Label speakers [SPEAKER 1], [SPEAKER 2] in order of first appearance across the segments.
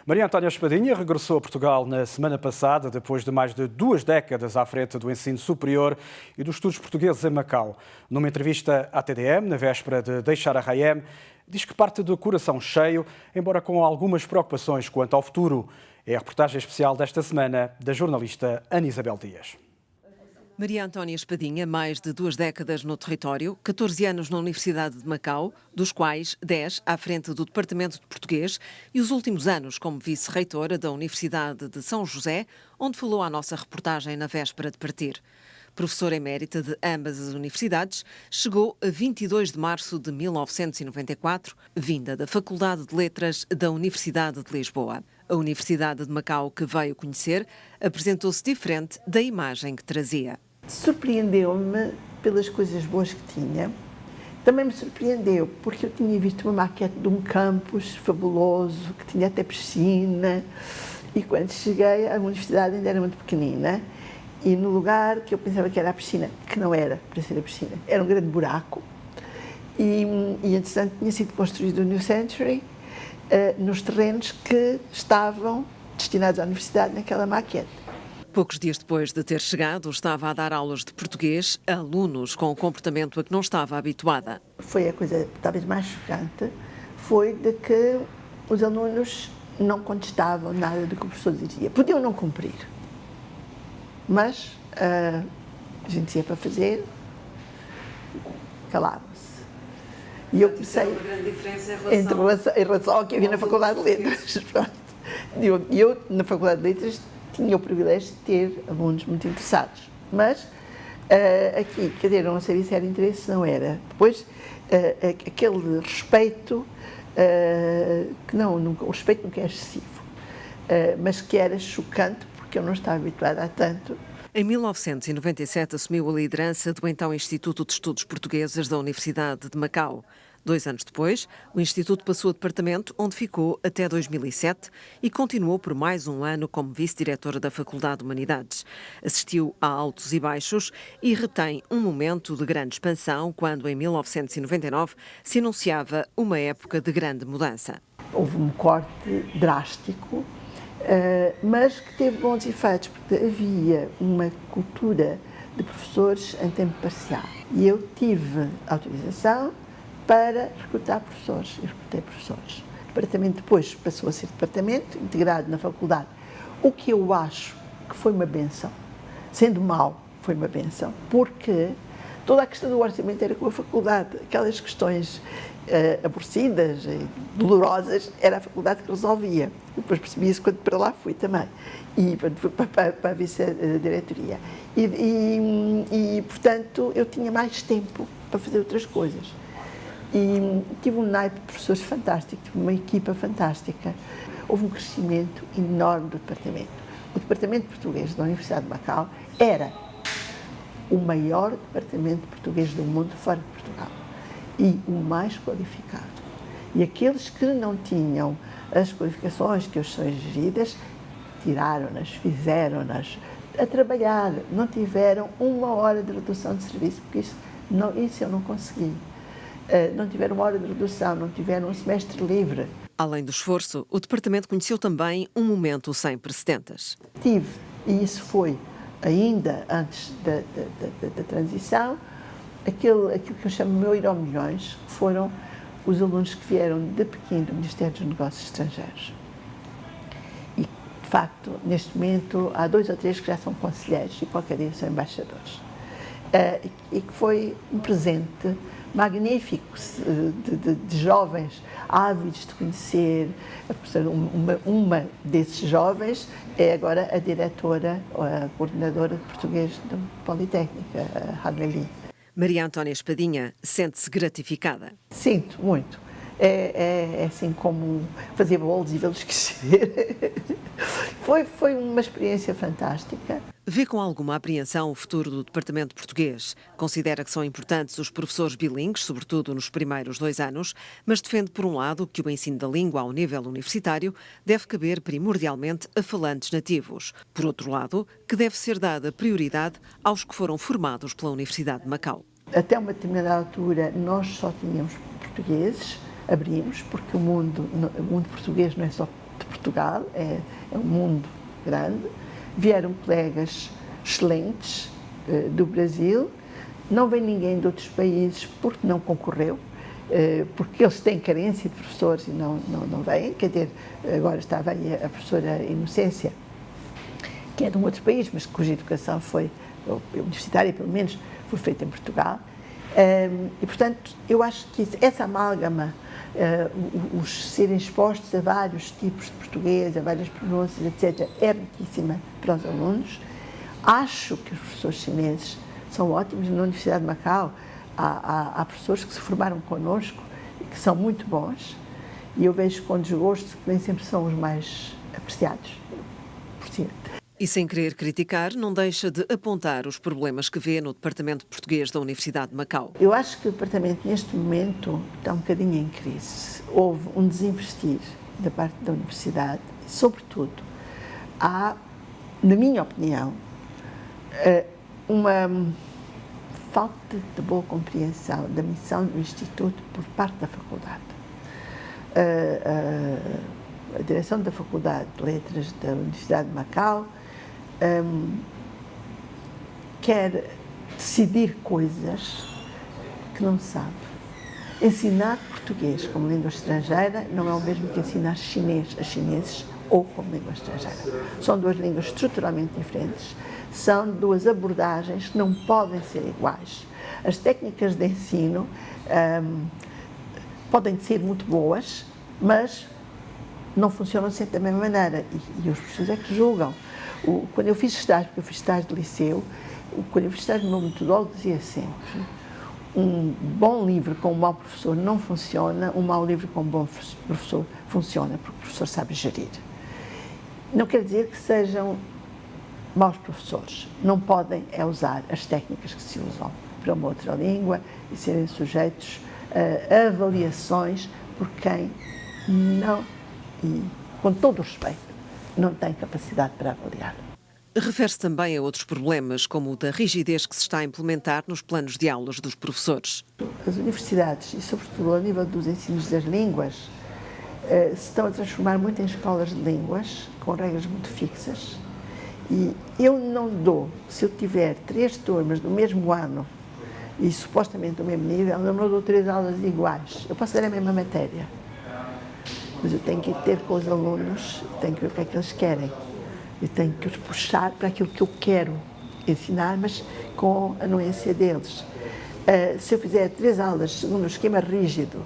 [SPEAKER 1] Maria Antónia Espadinha regressou a Portugal na semana passada, depois de mais de 2 décadas à frente do ensino superior e dos estudos portugueses em Macau. Numa entrevista à TDM, na véspera de deixar a RAEM, diz que parte do coração cheio, embora com algumas preocupações quanto ao futuro. É a reportagem especial desta semana da jornalista Ana Isabel Dias.
[SPEAKER 2] Maria Antónia Espadinha, mais de 2 décadas no território, 14 anos na Universidade de Macau, dos quais 10 à frente do Departamento de Português e os últimos anos como vice-reitora da Universidade de São José, onde falou à nossa reportagem na véspera de partir. Professora emérita de ambas as universidades, chegou a 22 de março de 1994, vinda da Faculdade de Letras da Universidade de Lisboa. A Universidade de Macau, que veio conhecer, apresentou-se diferente da imagem que trazia.
[SPEAKER 3] Surpreendeu-me pelas coisas boas que tinha. Também me surpreendeu porque eu tinha visto uma maquete de um campus fabuloso, que tinha até piscina, e quando cheguei, a universidade ainda era muito pequenina, e no lugar que eu pensava que era a piscina, que não era para ser a piscina, era um grande buraco, e entretanto tinha sido construído o New Century nos terrenos que estavam destinados à universidade naquela maquete.
[SPEAKER 2] Poucos dias depois de ter chegado, estava a dar aulas de português a alunos com um comportamento a que não estava habituada.
[SPEAKER 3] Foi a coisa talvez mais chocante, foi de que os alunos não contestavam nada do que o professor dizia. Podiam não cumprir, mas a gente ia para fazer, calavam-se. E eu comecei
[SPEAKER 2] uma grande diferença
[SPEAKER 3] em relação ao que havia na Faculdade de Letras. Eu, na Faculdade de Letras, tinha o privilégio de ter alunos muito interessados, mas aqui, quer dizer, não sabia se era interesse, não era. Depois, aquele respeito, o respeito nunca é excessivo, mas que era chocante, porque eu não estava habituada a tanto.
[SPEAKER 2] Em 1997, assumiu a liderança do então Instituto de Estudos Portugueses da Universidade de Macau. 2 anos depois, o Instituto passou a departamento, onde ficou até 2007 e continuou por mais um ano como vice-diretora da Faculdade de Humanidades. Assistiu a altos e baixos e retém um momento de grande expansão quando, em 1999, se anunciava uma época de grande mudança.
[SPEAKER 3] Houve um corte drástico, mas que teve bons efeitos, porque havia uma cultura de professores em tempo parcial. E eu tive autorização para recrutar professores. Eu recrutei professores. O departamento depois passou a ser departamento, integrado na faculdade, o que eu acho que foi uma benção. Sendo mau, foi uma benção, porque toda a questão do orçamento era com a faculdade. Aquelas questões aborrecidas e dolorosas, era a faculdade que resolvia. Depois percebi isso quando para lá fui também, e para a vice-diretoria. E, portanto, eu tinha mais tempo para fazer outras coisas. E tive um naipe de professores fantástico, tive uma equipa fantástica. Houve um crescimento enorme do departamento. O departamento português da Universidade de Macau era o maior departamento português do mundo fora de Portugal e o mais qualificado. E aqueles que não tinham as qualificações que hoje são exigidas, tiraram-nas, fizeram-nas a trabalhar, não tiveram 1 hora de redução de serviço, porque isso eu não consegui. Não tiveram 1 hora de redução, não tiveram um semestre livre.
[SPEAKER 2] Além do esforço, o departamento conheceu também um momento sem precedentes.
[SPEAKER 3] Tive, e isso foi ainda antes da transição, aquilo que eu chamo de meu ir ao milhões, que foram os alunos que vieram de Pequim, do Ministério dos Negócios Estrangeiros. E, de facto, neste momento, há 2 ou 3 que já são conselheiros e qualquer dia são embaixadores. E que foi um presente magnífico de jovens ávidos de conhecer. Uma desses jovens é agora a diretora, a coordenadora de português da Politécnica, a Hadley.
[SPEAKER 2] Maria Antónia Espadinha sente-se gratificada.
[SPEAKER 3] Sinto muito. É assim como fazer bolos e vê-los crescer. Foi uma experiência fantástica.
[SPEAKER 2] Vê com alguma apreensão o futuro do Departamento Português. Considera que são importantes os professores bilíngues, sobretudo nos primeiros 2 anos, mas defende, por um lado, que o ensino da língua ao nível universitário deve caber primordialmente a falantes nativos. Por outro lado, que deve ser dada prioridade aos que foram formados pela Universidade de Macau.
[SPEAKER 3] Até uma determinada altura, nós só tínhamos portugueses, abrimos, porque o mundo português não é só de Portugal, é um mundo grande. Vieram colegas excelentes do Brasil, não vem ninguém de outros países porque não concorreu, porque eles têm carência de professores e não vêm. Quer dizer, agora estava aí a professora Inocência, que é de um outro país, mas cuja educação foi, universitária pelo menos, foi feita em Portugal. E, portanto, eu acho que essa amálgama, os serem expostos a vários tipos de português, a várias pronúncias, etc., é riquíssima para os alunos. Acho que os professores chineses são ótimos. Na Universidade de Macau há professores que se formaram connosco e que são muito bons, e eu vejo com desgosto que nem sempre são os mais apreciados por si.
[SPEAKER 2] E sem querer criticar, não deixa de apontar os problemas que vê no Departamento de Português da Universidade de Macau.
[SPEAKER 3] Eu acho que o departamento neste momento está um bocadinho em crise. Houve um desinvestir da parte da universidade e, sobretudo, há, na minha opinião, uma falta de boa compreensão da missão do Instituto por parte da faculdade. A direção da Faculdade de Letras da Universidade de Macau quer decidir coisas que não sabe. Ensinar português como língua estrangeira não é o mesmo que ensinar chinês a chineses ou como língua estrangeira. São duas línguas estruturalmente diferentes, são duas abordagens que não podem ser iguais. As técnicas de ensino podem ser muito boas, mas não funcionam sempre da mesma maneira, e os professores é que julgam. Quando eu fiz estágio, porque eu fiz estágio de liceu, quando eu fiz estágio, o meu metodólogo dizia sempre: um bom livro com um mau professor não funciona, um mau livro com um bom professor funciona, porque o professor sabe gerir. Não quer dizer que sejam maus professores, não podem usar as técnicas que se usam para uma outra língua e serem sujeitos a avaliações por quem não, e com todo o respeito, não tem capacidade para avaliar.
[SPEAKER 2] Refere-se também a outros problemas, como o da rigidez que se está a implementar nos planos de aulas dos professores.
[SPEAKER 3] As universidades, e sobretudo a nível dos ensinos das línguas, se estão a transformar muito em escolas de línguas, com regras muito fixas, e eu não dou, se eu tiver 3 turmas do mesmo ano e supostamente do mesmo nível, eu não dou 3 aulas iguais. Eu posso dar a mesma matéria, mas eu tenho que ter com os alunos, tenho que ver o que é que eles querem. Eu tenho que os puxar para aquilo que eu quero ensinar, mas com a anuência deles. Se eu fizer 3 aulas segundo um esquema rígido,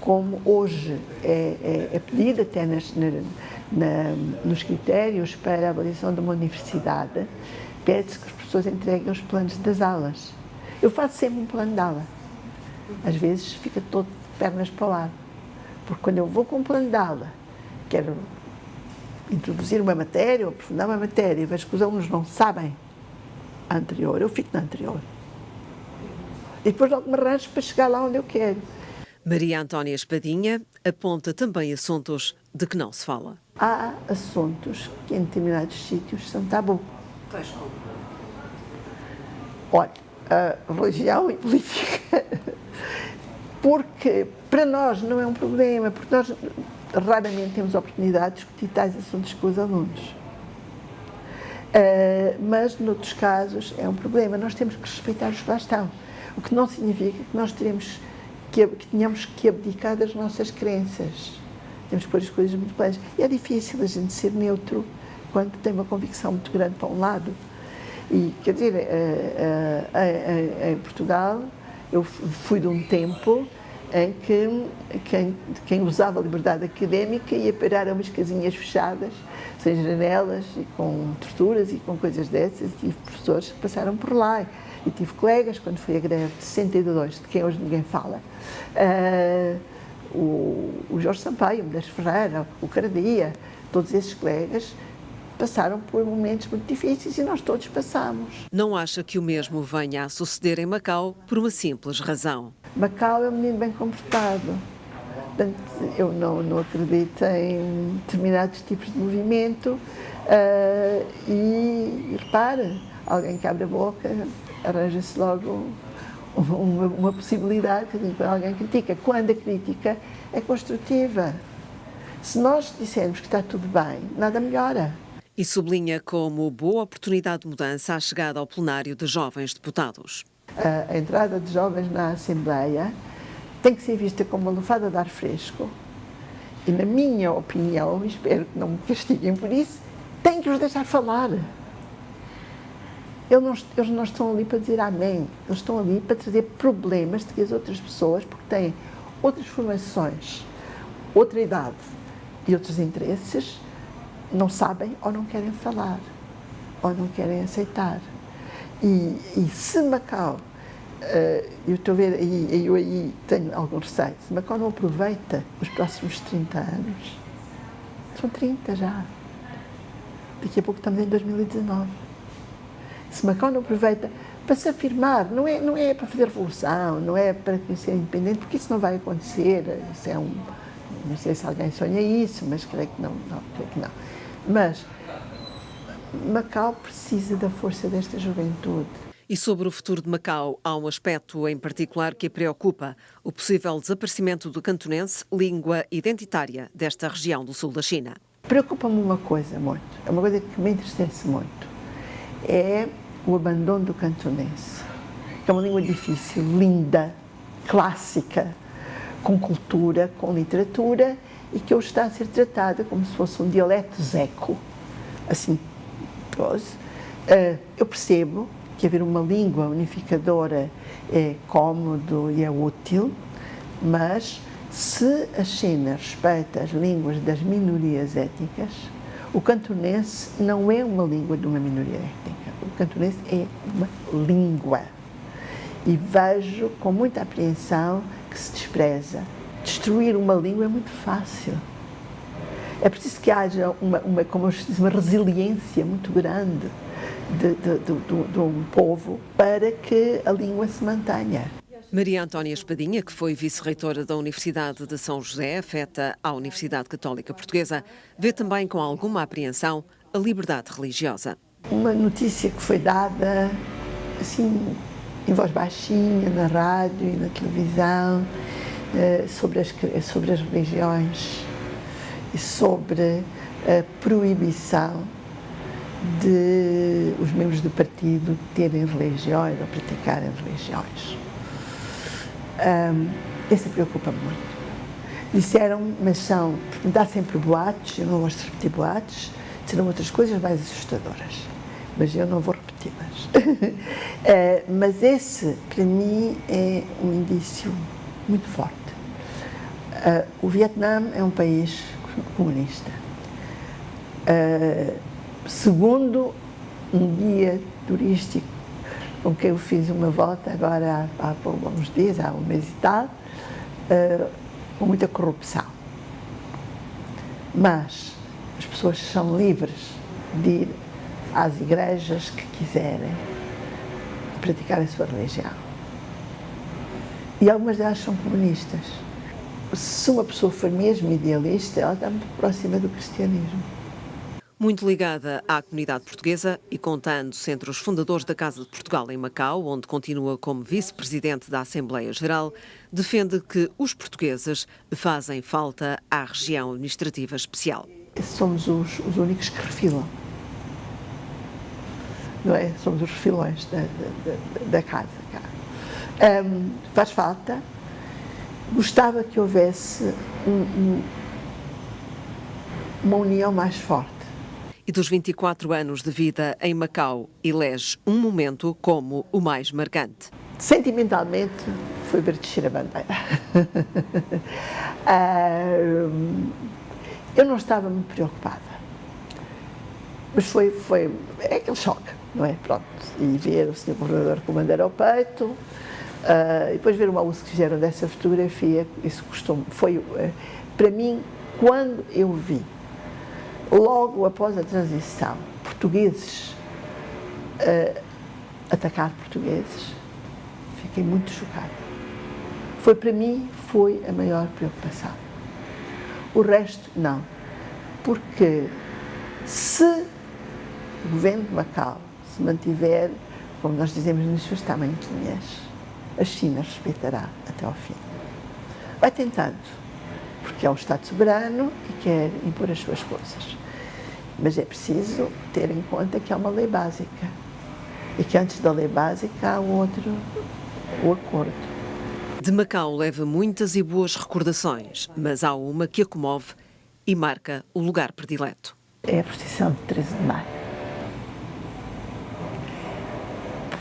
[SPEAKER 3] como hoje é pedido até nos critérios para a avaliação de uma universidade, pede-se que os professores entreguem os planos das aulas. Eu faço sempre um plano de aula. Às vezes fica todo de pernas para o lado. Porque quando eu vou com um plano de aula, quero introduzir uma matéria ou aprofundar uma matéria e vejo que os alunos não sabem a anterior, eu fico na anterior. E depois logo me arranjo para chegar lá onde eu quero.
[SPEAKER 2] Maria Antónia Espadinha aponta também assuntos de que não se fala.
[SPEAKER 3] Há assuntos que em determinados sítios são tabu. Olha, religião e política. Porque para nós não é um problema, porque nós raramente temos oportunidade de discutir tais assuntos com os alunos. Mas, noutros casos, é um problema. Nós temos que respeitar os que lá estão. O que não significa que nós tenhamos que abdicar das nossas crenças. Temos que pôr as coisas muito claras. E é difícil a gente ser neutro quando tem uma convicção muito grande para um lado. E, quer dizer, em Portugal, eu fui de um tempo em que quem usava a liberdade académica ia parar a umas casinhas fechadas, sem janelas, e com torturas e com coisas dessas. Tive professores que passaram por lá. E tive colegas, quando foi a greve de 62, de quem hoje ninguém fala, o Jorge Sampaio, o Medeiros Ferreira, o Caradia, todos esses colegas passaram por momentos muito difíceis e nós todos passamos.
[SPEAKER 2] Não acha que o mesmo venha a suceder em Macau por uma simples razão?
[SPEAKER 3] Macau é um menino bem comportado. Portanto, eu não acredito em determinados tipos de movimento e repare, alguém que abre a boca, arranja-se logo uma possibilidade, quando alguém critica. Quando a crítica é construtiva. Se nós dissermos que está tudo bem, nada melhora.
[SPEAKER 2] E sublinha como boa oportunidade de mudança a chegada ao plenário de jovens deputados.
[SPEAKER 3] A entrada de jovens na Assembleia tem que ser vista como uma lufada de ar fresco e, na minha opinião, espero que não me castiguem por isso, tem que os deixar falar. Eles não estão ali para dizer amém, eles estão ali para trazer problemas de que as outras pessoas, porque têm outras formações, outra idade e outros interesses, não sabem ou não querem falar, ou não querem aceitar. E se Macau, eu estou a ver, eu aí tenho algum receio, se Macau não aproveita os próximos 30 anos, são 30 já, daqui a pouco estamos em 2019, se Macau não aproveita para se afirmar, não é para fazer revolução, não é para ser independente, porque isso não vai acontecer, isso é não sei se alguém sonha isso, mas creio que não. Mas Macau precisa da força desta juventude.
[SPEAKER 2] E sobre o futuro de Macau, há um aspecto em particular que a preocupa: o possível desaparecimento do cantonense, língua identitária desta região do sul da China.
[SPEAKER 3] Preocupa-me uma coisa muito, é uma coisa que me entristece muito, é o abandono do cantonense, que é uma língua difícil, linda, clássica, com cultura, com literatura, e que hoje está a ser tratada como se fosse um dialeto zeco, assim. Eu percebo que haver uma língua unificadora é cómodo e é útil, mas se a China respeita as línguas das minorias étnicas, o cantonense não é uma língua de uma minoria étnica, o cantonense é uma língua. E vejo com muita apreensão que se despreza. Destruir uma língua é muito fácil. É preciso que haja uma resiliência muito grande de um povo para que a língua se mantenha.
[SPEAKER 2] Maria Antónia Espadinha, que foi vice-reitora da Universidade de São José, afeta à Universidade Católica Portuguesa, vê também com alguma apreensão a liberdade religiosa.
[SPEAKER 3] Uma notícia que foi dada, assim, em voz baixinha, na rádio e na televisão, sobre as religiões e sobre a proibição de os membros do partido terem religiões ou praticarem religiões. Essa preocupa-me muito. Disseram, mas dá sempre boatos, eu não gosto de repetir boatos, serão outras coisas mais assustadoras, mas eu não vou repeti-las. Mas esse, para mim, é um indício muito forte. O Vietnã é um país comunista. Segundo um guia turístico com quem eu fiz uma volta agora há alguns dias, há um mês e tal, com muita corrupção. Mas as pessoas são livres de ir às igrejas que quiserem praticar a sua religião. E algumas delas são comunistas. Se uma pessoa for mesmo idealista, ela está muito próxima do cristianismo.
[SPEAKER 2] Muito ligada à comunidade portuguesa e contando-se entre os fundadores da Casa de Portugal em Macau, onde continua como vice-presidente da Assembleia Geral, defende que os portugueses fazem falta à região administrativa especial.
[SPEAKER 3] Somos os únicos que refilam, não é? Somos os refilões da casa. Faz falta. Gostava que houvesse uma união mais forte.
[SPEAKER 2] E dos 24 anos de vida em Macau, elege um momento como o mais marcante.
[SPEAKER 3] Sentimentalmente, foi ver descer a bandeira. Eu não estava muito preocupada, mas é aquele choque, não é? Pronto, e ver o Sr. Governador com a bandeira ao peito, e depois ver o uso que fizeram dessa fotografia, isso foi, para mim, quando eu vi, logo após a transição, portugueses atacar portugueses, fiquei muito chocada. Para mim, foi a maior preocupação. O resto, não. Porque se o governo de Macau se mantiver, como nós dizemos nas suas tamanquinhas, a China respeitará até ao fim. Vai tentando, porque é um Estado soberano e quer impor as suas coisas. Mas é preciso ter em conta que há uma lei básica e que antes da lei básica há o acordo.
[SPEAKER 2] De Macau leva muitas e boas recordações, mas há uma que a comove e marca o lugar predileto.
[SPEAKER 3] É a procissão de 13 de maio.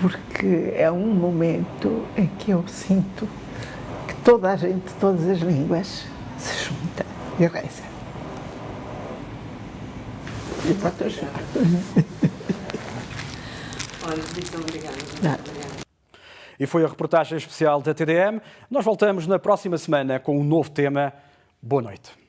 [SPEAKER 3] Porque é um momento em que eu sinto que toda a gente de todas as línguas se junta e reza. E pronto, eu juro.
[SPEAKER 2] Olha, muito obrigada.
[SPEAKER 3] Nada.
[SPEAKER 1] E foi a reportagem especial da TDM. Nós voltamos na próxima semana com um novo tema. Boa noite.